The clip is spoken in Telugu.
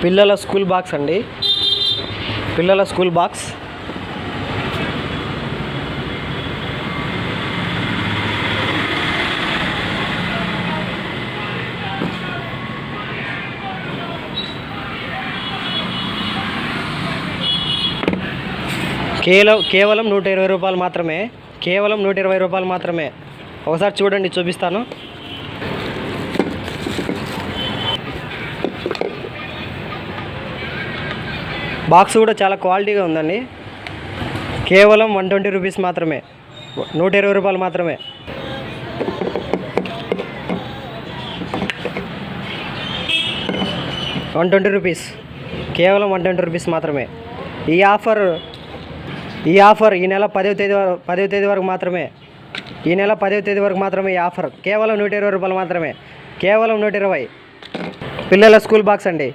పిల్లల స్కూల్ బాక్స్ అండి. పిల్లల స్కూల్ బాక్స్ కేవలం 120 రూపాయలు మాత్రమే. కేవలం 120 రూపాయలు మాత్రమే. ఒకసారి చూడండి, చూపిస్తాను. బాక్స్ కూడా చాలా క్వాలిటీగా ఉందండి. కేవలం 120 రూపీస్ మాత్రమే. 120 రూపాయలు మాత్రమే. ₹120, కేవలం 120 రూపీస్ మాత్రమే. ఈ ఆఫర్ ఈ నెల 10వ తేదీ వరకు మాత్రమే. ఈ నెల 10వ తేదీ వరకు మాత్రమే ఈ ఆఫర్. కేవలం 120 రూపాయలు మాత్రమే. కేవలం 120. పిల్లల స్కూల్ బాక్స్ అండి.